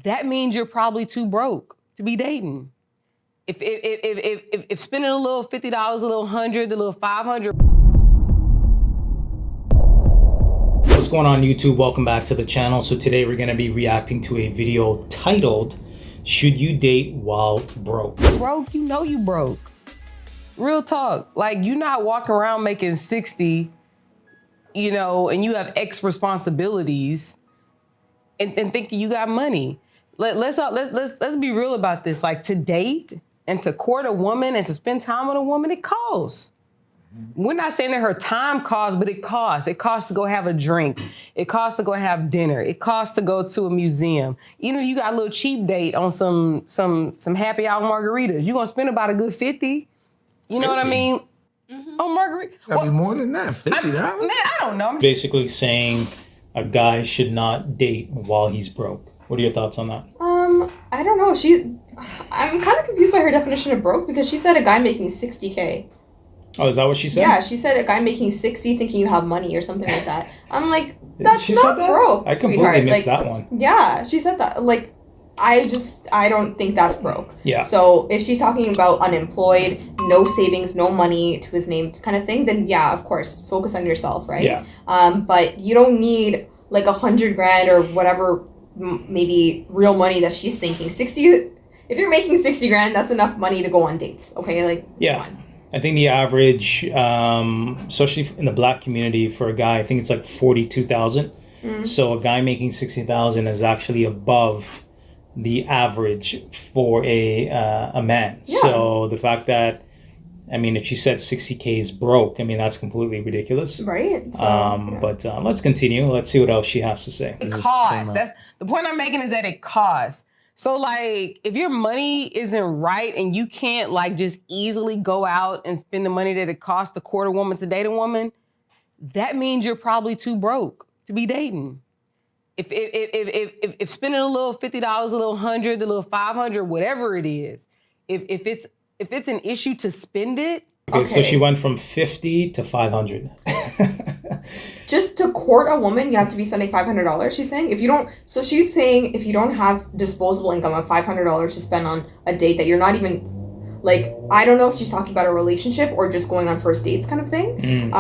that means you're probably too broke to be dating. If spending a little $50, a little $100, a little $500. What's going on, YouTube? Welcome back to the channel. So today we're going to be reacting to a video titled, "Should You Date While Broke?" Broke, you know you broke. Real talk. Like, you're not walking around making 60, and you have X responsibilities and thinking you got money. Let's be real about this. Like, to date and to court a woman and to spend time with a woman, it costs. We're not saying that her time costs, but it costs. It costs to go have a drink. It costs to go have dinner. It costs to go to a museum. Even if you got a little cheap date on some happy hour margaritas, you're gonna spend about a good 50. You know what I mean? Mm-hmm. On margarita. Gotta be more than that. $50. Man, I don't know. Basically saying a guy should not date while he's broke. What are your thoughts on that? I don't know. I'm kind of confused by her definition of broke because she said a guy making $60K. Oh, is that what she said? Yeah, she said a guy making 60 thinking you have money or something like that. I'm like, that's not broke, I completely missed that one. Yeah, she said that. Like, I don't think that's broke. Yeah. So if she's talking about unemployed, no savings, no money to his name kind of thing, then yeah, of course, focus on yourself, right? Yeah. But you don't need like $100,000 or whatever, maybe real money that she's thinking. 60. If you're making $60,000, that's enough money to go on dates. Okay, like yeah. Come on. I think the average, especially in the black community, for a guy, I think it's like 42,000. Mm-hmm. So a guy making 60,000 is actually above the average for a man. Yeah. So the fact that, I mean, if she said 60K is broke, I mean, that's completely ridiculous. Right. So, yeah. But let's continue. Let's see what else she has to say. It costs. That's the point I'm making, is that it costs. So, like, if your money isn't right and you can't, like, just easily go out and spend the money that it costs to court a woman, to date a woman, that means you're probably too broke to be dating. If spending a little $50, a little $100, a little $500, whatever it is, if it's an issue to spend it. Okay, so she went from 50 to 500. Just to court a woman, you have to be spending $500, she's saying? So she's saying if you don't have disposable income of $500 to spend on a date that you're not even, like, I don't know if she's talking about a relationship or just going on first dates kind of thing.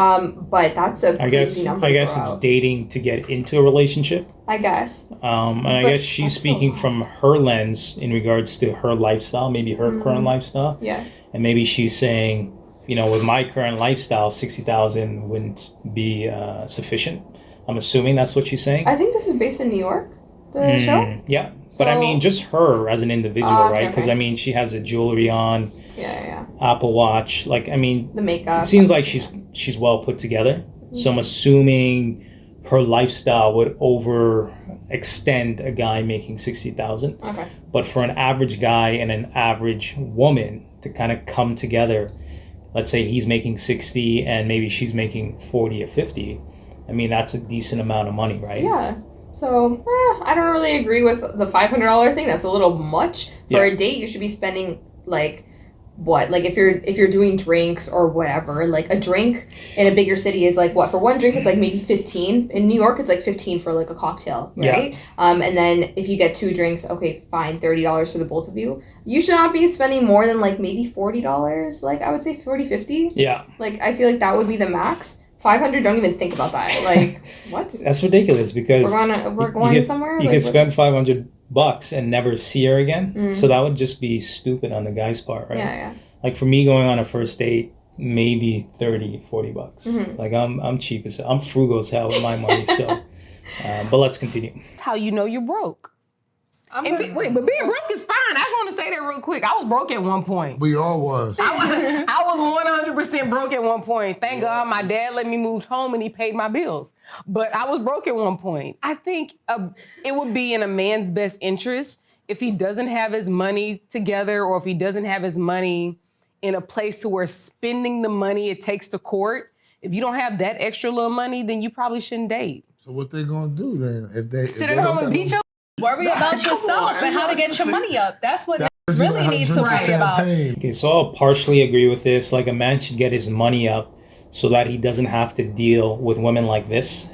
But that's a crazy number. I guess it's dating to get into a relationship. I guess. And I guess she's speaking from her lens in regards to her lifestyle, maybe her current lifestyle. Yeah. And maybe she's saying, with my current lifestyle, 60,000 wouldn't be sufficient. I'm assuming that's what she's saying. I think this is based in New York, the show. Yeah, so, but I mean, just her as an individual, right? Because I mean, she has the jewelry on. Yeah. Apple Watch, like, I mean, the makeup. It seems like she's well put together. Mm-hmm. So I'm assuming her lifestyle would overextend a guy making 60,000. Okay. But for an average guy and an average woman to kind of come together. Let's say he's making 60 and maybe she's making 40 or 50. I mean, that's a decent amount of money, right? Yeah. So, I don't really agree with the $500 thing. That's a little much. For a date, you should be spending, like, what? Like, if you're doing drinks or whatever, like, a drink in a bigger city is, like, what? For one drink, it's, like, maybe 15. In New York, it's, like, 15 for, like, a cocktail, right? Yeah. And then if you get 2 drinks, okay, fine, $30 for the both of you. You should not be spending more than, like, maybe $40. Like, I would say 40, 50. Yeah. Like, I feel like that would be the max. 500, don't even think about that. Like, what? That's ridiculous because we're going somewhere. You could spend $500 and never see her again. Mm-hmm. So that would just be stupid on the guy's part, right? Yeah. Like, for me, going on a first date, maybe $30, $40. Mm-hmm. Like, I'm cheap as hell. I'm frugal as hell with my money. So, but let's continue. That's how you know you're broke. But being broke is fine. I just want to say that real quick. I was broke at one point. We all was. I was 100% broke at one point. Thank God my dad let me move home and he paid my bills. But I was broke at one point. I think it would be in a man's best interest if he doesn't have his money together, or if he doesn't have his money in a place to where spending the money it takes to court. If you don't have that extra little money, then you probably shouldn't date. So what they gonna do then? If they sit at home and beat your worry about yourself and how to get your money up. That's what really needs to worry about. Okay, so I'll partially agree with this. Like, a man should get his money up so that he doesn't have to deal with women like this.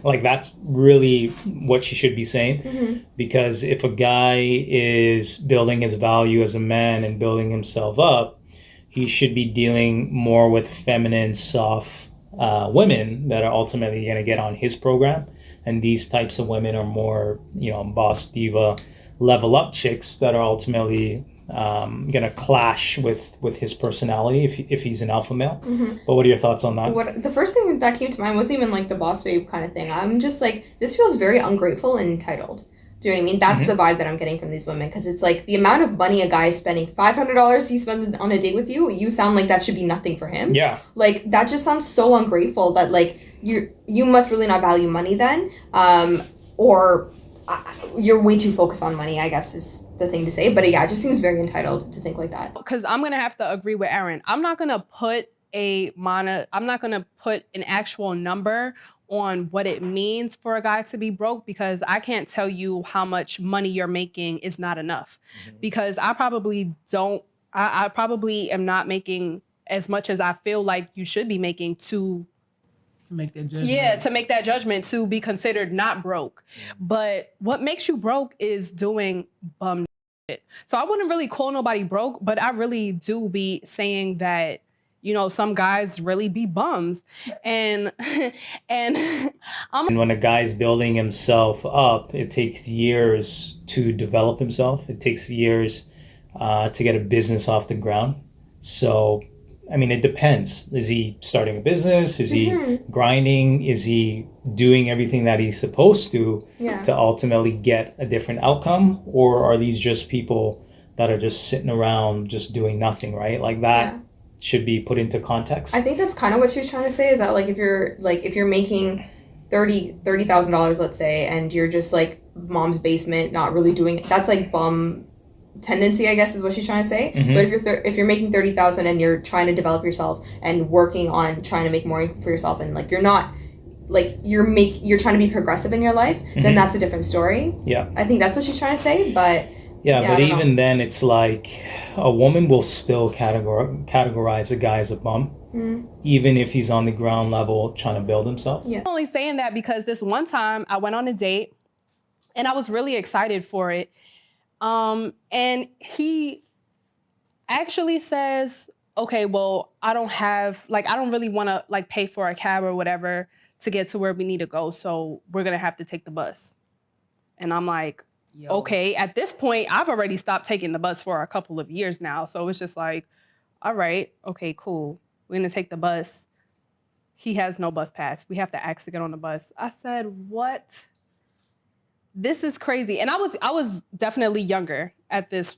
Like, that's really what she should be saying. Because if a guy is building his value as a man and building himself up, he should be dealing more with feminine, soft women that are ultimately going to get on his program. And these types of women are more, boss diva, level up chicks that are ultimately gonna clash with his personality if he's an alpha male. But what are your thoughts on that? The first thing that came to mind wasn't even like the boss babe kind of thing. I'm just like, this feels very ungrateful and entitled. Do you know what I mean? That's the vibe that I'm getting from these women, because it's like the amount of money a guy is spending, $500 he spends on a date with you, you sound like that should be nothing for him. Yeah. Like, that just sounds so ungrateful that like you must really not value money then, or you're way too focused on money, I guess is the thing to say. But yeah, it just seems very entitled to think like that. Because I'm gonna have to agree with Erin. I'm not gonna put an actual number on what it means for a guy to be broke, because I can't tell you how much money you're making is not enough. Because I probably am not making as much as I feel like you should be making to make that judgment. Yeah, to make that judgment to be considered not broke. But what makes you broke is doing bum shit. So I wouldn't really call nobody broke, but I really do be saying that, some guys really be bums. And when a guy's building himself up, it takes years to develop himself. It takes years to get a business off the ground. So I mean, it depends. Is he starting a business? Is he grinding? Is he doing everything that he's supposed to ultimately get a different outcome? Or are these just people that are just sitting around just doing nothing, right? Like that should be put into context. I think that's kind of what she was trying to say, is that like if you're making $30,000, let's say, and you're just like mom's basement, not really doing, that's like bum tendency, I guess, is what she's trying to say. But if you're making 30,000 and you're trying to develop yourself and working on trying to make more income for yourself, and like you're not like you're trying to be progressive in your life, then that's a different story. Yeah, I think that's what she's trying to say. But but even then, it's like a woman will still categorize a guy as a bum, even if he's on the ground level trying to build himself. I'm only saying that because this one time I went on a date and I was really excited for it. And he actually says, okay, well, I don't really want to like pay for a cab or whatever to get to where we need to go. So we're going to have to take the bus. And I'm like, okay, at this point, I've already stopped taking the bus for a couple of years now. So it's just like, all right, okay, cool. We're going to take the bus. He has no bus pass. We have to ask to get on the bus. I said, what? This is crazy. And I was definitely younger at this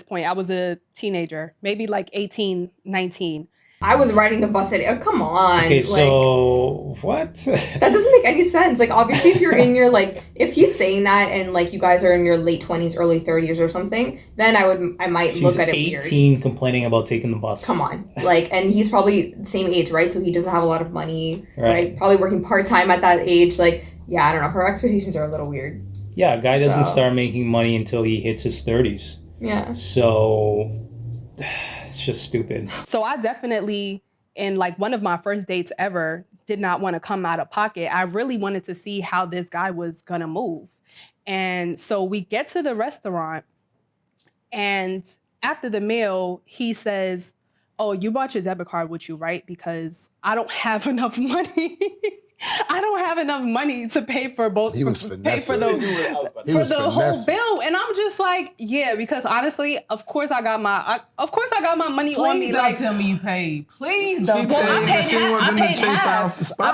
point. I was a teenager, maybe like 18, 19. I was riding the bus at come on. Okay, so what? That doesn't make any sense. Like, obviously, if you're in your if he's saying that and like you guys are in your late 20s, early 30s or something, then I might look at it weird. 18 complaining about taking the bus. Come on. Like, and he's probably the same age, right? So he doesn't have a lot of money, right? Probably working part-time at that age. Like, yeah, I don't know. Her expectations are a little weird. Yeah, a guy doesn't start making money until he hits his 30s. Yeah. So it's just stupid. So I definitely, in like one of my first dates ever, did not want to come out of pocket. I really wanted to see how this guy was gonna move. And so we get to the restaurant, and after the meal, he says, oh, you brought your debit card with you, right? Because I don't have enough money. I don't have enough money to pay for both. He was pay for the whole bill, and I'm just like, yeah, because honestly, of course I got my money on me. Please don't tell me you paid. Please don't. Well, I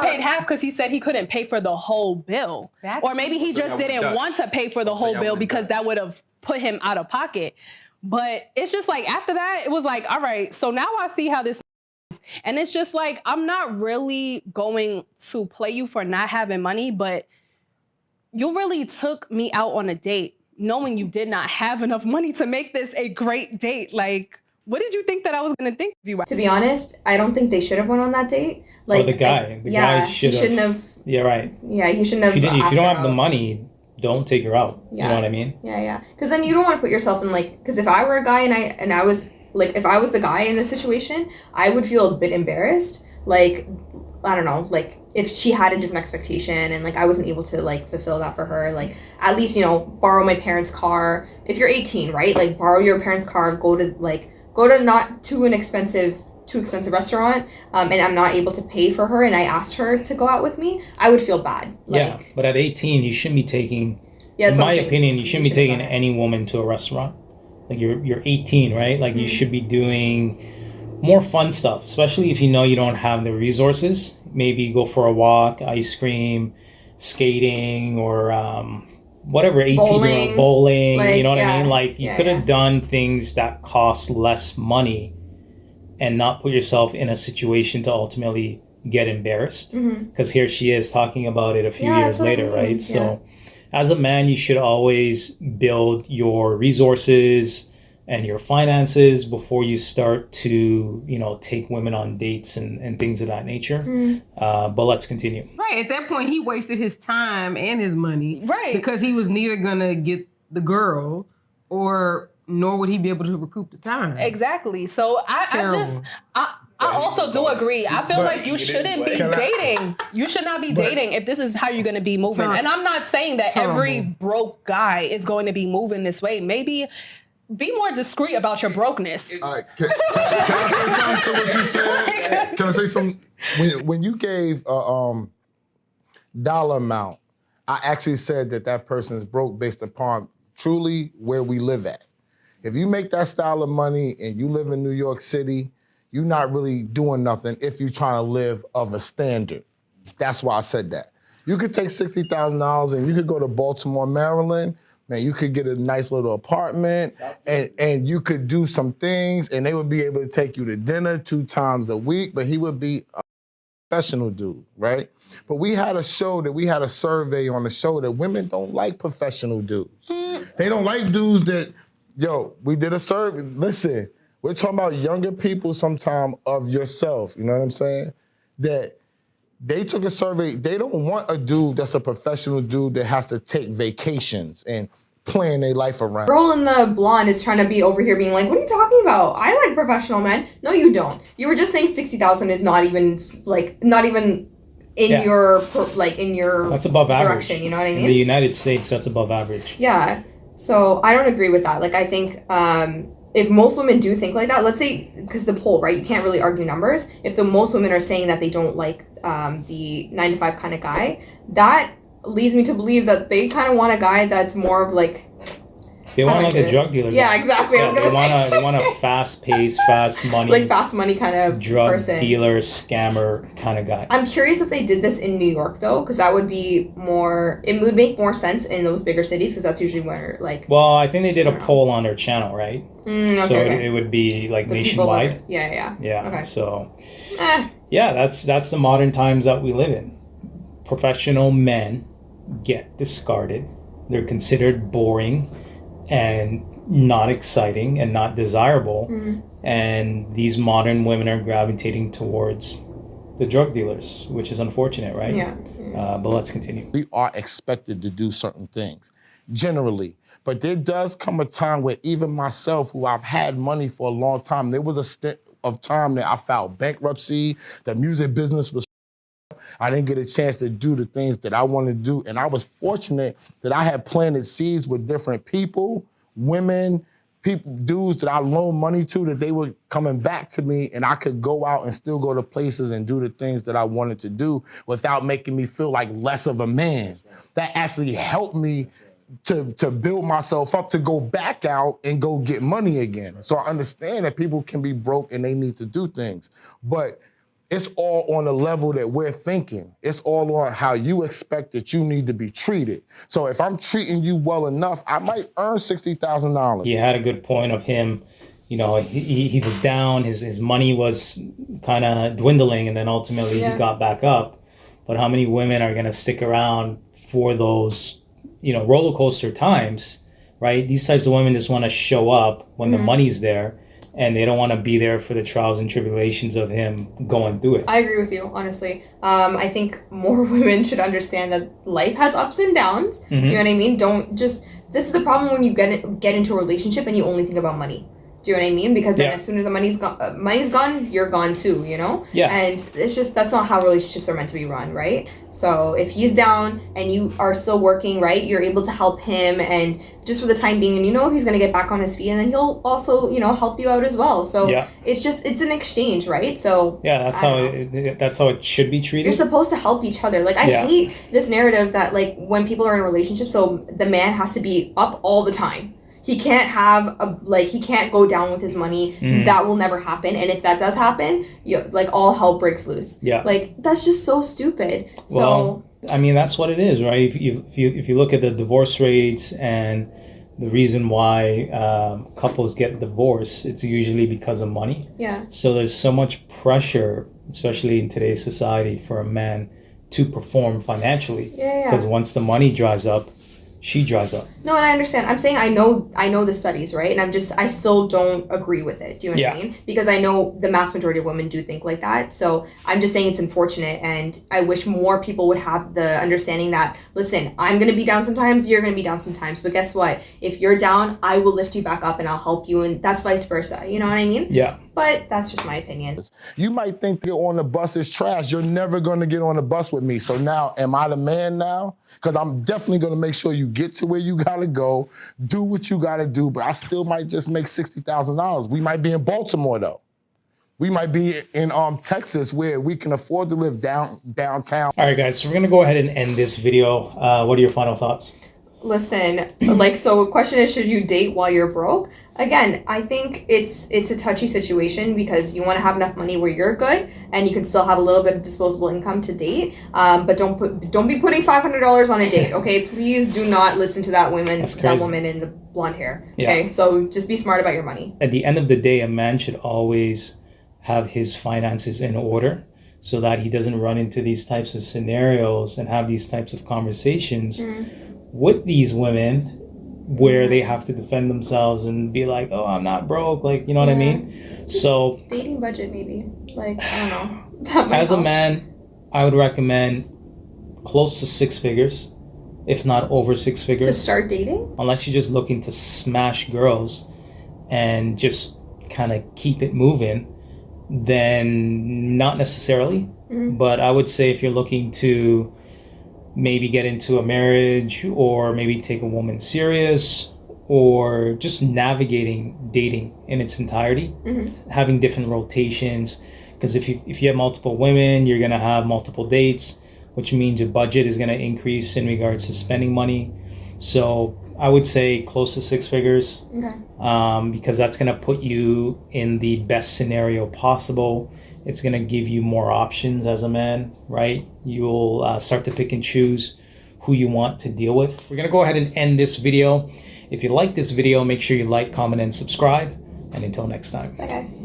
paid half because he said he couldn't pay for the whole bill, or maybe he just didn't want to pay for the whole bill because that would have put him out of pocket. But it's just like after that, it was like, all right, so now I see how this. And it's just like, I'm not really going to play you for not having money, but you really took me out on a date knowing you did not have enough money to make this a great date. Like, what did you think that I was going to think of you? To be honest, I don't think they should have went on that date. Like, the guy shouldn't have. Yeah, right. Yeah, he shouldn't have. If you don't have the money, don't take her out. Yeah. You know what I mean? Yeah. Because then you don't want to put yourself in because if I were a guy and I was. Like, if I was the guy in this situation, I would feel a bit embarrassed like, I don't know, like if she had a different expectation and like I wasn't able to like fulfill that for her, like at least, you know, borrow my parents' car. If you're 18, right? Like borrow your parents' car, go to not too expensive restaurant, and I'm not able to pay for her and I asked her to go out with me, I would feel bad. Yeah, but at 18, you shouldn't be taking, yeah, in my opinion, you shouldn't be taking any woman to a restaurant. Like you're 18, right? Like you should be doing more fun stuff, especially if you know you don't have the resources. Maybe go for a walk, ice cream, skating, or whatever, 18 bowling, like, you know what I mean? Like you could have done things that cost less money and not put yourself in a situation to ultimately get embarrassed. Because here she is talking about it a few years later, right? So as a man, you should always build your resources and your finances before you start to, you know, take women on dates and things of that nature. But let's continue. Right. At that point, he wasted his time and his money. Right. Because he was neither going to get the girl nor would he be able to recoup the time. Exactly. So I also do agree. I feel like you shouldn't be dating. You should not be dating if this is how you're going to be moving. And I'm not saying that every broke guy is going to be moving this way. Maybe be more discreet about your brokenness. All right, can I say something to what you said? Can I say something? When you gave a dollar amount, I actually said that person is broke based upon truly where we live at. If you make that style of money and you live in New York City, you're not really doing nothing if you're trying to live of a standard. That's why I said that. You could take $60,000 and you could go to Baltimore, Maryland. Man, you could get a nice little apartment and you could do some things and they would be able to take you to dinner 2 times a week, but he would be a professional dude, right? But we had a survey on the show that women don't like professional dudes. They don't like dudes that, we did a survey. Listen, we're talking about younger people sometime of yourself, you know what I'm saying? That they took a survey. They don't want a dude that's a professional dude that has to take vacations and plan their life around. Girl in the blonde is trying to be over here being like, what are you talking about? I like professional men. No, you don't. You were just saying 60,000 is not even in your that's above direction, average. You know what I mean? In the United States, that's above average. Yeah. So I don't agree with that. Like I think if most women do think like that, let's say, because the poll, right, you can't really argue numbers. If most women are saying that they don't like the 9-to-5 kind of guy, that leads me to believe that they kind of want a guy that's more of like, they want like a drug dealer. Yeah, exactly. Yeah, they want a fast-paced, fast money, like fast money kind of drug person. Dealer, scammer kind of guy. I'm curious if they did this in New York though, because that would be more. It would make more sense in those bigger cities because that's usually where like. Well, I think they did a poll on their channel, right? Okay. It would be like the nationwide. Yeah. Okay. So, yeah, that's the modern times that we live in. Professional men get discarded. They're considered boring and not exciting and not desirable. And these modern women are gravitating towards the drug dealers, which is unfortunate, right? Yeah. But let's continue. We are expected to do certain things, generally. But there does come a time where even myself, who I've had money for a long time, there was a stint of time that I filed bankruptcy, the music business was I didn't get a chance to do the things that I wanted to do. And I was fortunate that I had planted seeds with different people, women, dudes that I loaned money to, that they were coming back to me and I could go out and still go to places and do the things that I wanted to do without making me feel like less of a man. That actually helped me to build myself up to go back out and go get money again. So I understand that people can be broke and they need to do things. But it's all on the level that we're thinking. It's all on how you expect that you need to be treated. So if I'm treating you well enough, I might earn $60,000. He had a good point of him, he was down, his money was kind of dwindling, and then ultimately he got back up. But how many women are going to stick around for those, roller coaster times, right? These types of women just want to show up when the money's there. And they don't want to be there for the trials and tribulations of him going through it. I agree with you, honestly. I think more women should understand that life has ups and downs. You know what I mean? This is the problem when you get into a relationship and you only think about money. Do you know what I mean? Because then as soon as the money's gone, you're gone too, you know? Yeah. And it's just, that's not how relationships are meant to be run, right? So if he's down and you are still working, right, you're able to help him and just for the time being, and you know he's going to get back on his feet and then he'll also, you know, help you out as well. So it's just, it's an exchange, right? So that's how it should be treated. You're supposed to help each other. Like, I hate this narrative that, like, when people are in a relationship, so the man has to be up all the time. He can't he can't go down with his money. That will never happen. And if that does happen, like, all hell breaks loose. Yeah. Like, that's just so stupid. Well, I mean, that's what it is, right? If you look at the divorce rates and the reason why couples get divorced, it's usually because of money. Yeah. So there's so much pressure, especially in today's society, for a man to perform financially. Yeah. Because once the money dries up, she dries up. No, and I understand. I'm saying I know the studies, right? And I still don't agree with it. Do you know what I mean? Because I know the mass majority of women do think like that. So I'm just saying it's unfortunate, and I wish more people would have the understanding that, listen, I'm going to be down sometimes, you're going to be down sometimes, but guess what? If you're down, I will lift you back up and I'll help you, and that's vice versa. You know what I mean? Yeah. But that's just my opinion. You might think to get on the bus is trash. You're never going to get on the bus with me. So now, am I the man now? Because I'm definitely going to make sure you get to where you got to go, do what you got to do, but I still might just make $60,000. We might be in Baltimore, though. We might be in Texas, where we can afford to live downtown. All right, guys, so we're going to go ahead and end this video. What are your final thoughts? Listen, like, so the question is, should you date while you're broke? Again, I think it's a touchy situation because you want to have enough money where you're good and you can still have a little bit of disposable income to date. But don't be putting $500 on a date, okay? Please do not listen to that woman in the blonde hair. Okay, so just be smart about your money. At the end of the day, a man should always have his finances in order so that he doesn't run into these types of scenarios and have these types of conversations with these women where they have to defend themselves and be like, oh, I'm not broke, like, you know what I mean? So dating budget, maybe, like, I don't know. As a man, I would recommend close to 6 figures, if not over 6 figures. To start dating? Unless you're just looking to smash girls and just kind of keep it moving, then not necessarily. But I would say if you're looking to maybe get into a marriage or maybe take a woman serious or just navigating dating in its entirety, having different rotations. Because if you have multiple women, you're going to have multiple dates, which means your budget is going to increase in regards to spending money. So I would say close to 6 figures, because that's going to put you in the best scenario possible. It's going to give you more options as a man, right? You'll start to pick and choose who you want to deal with. We're going to go ahead and end this video. If you like this video, make sure you like, comment, and subscribe. And until next time. Bye, guys.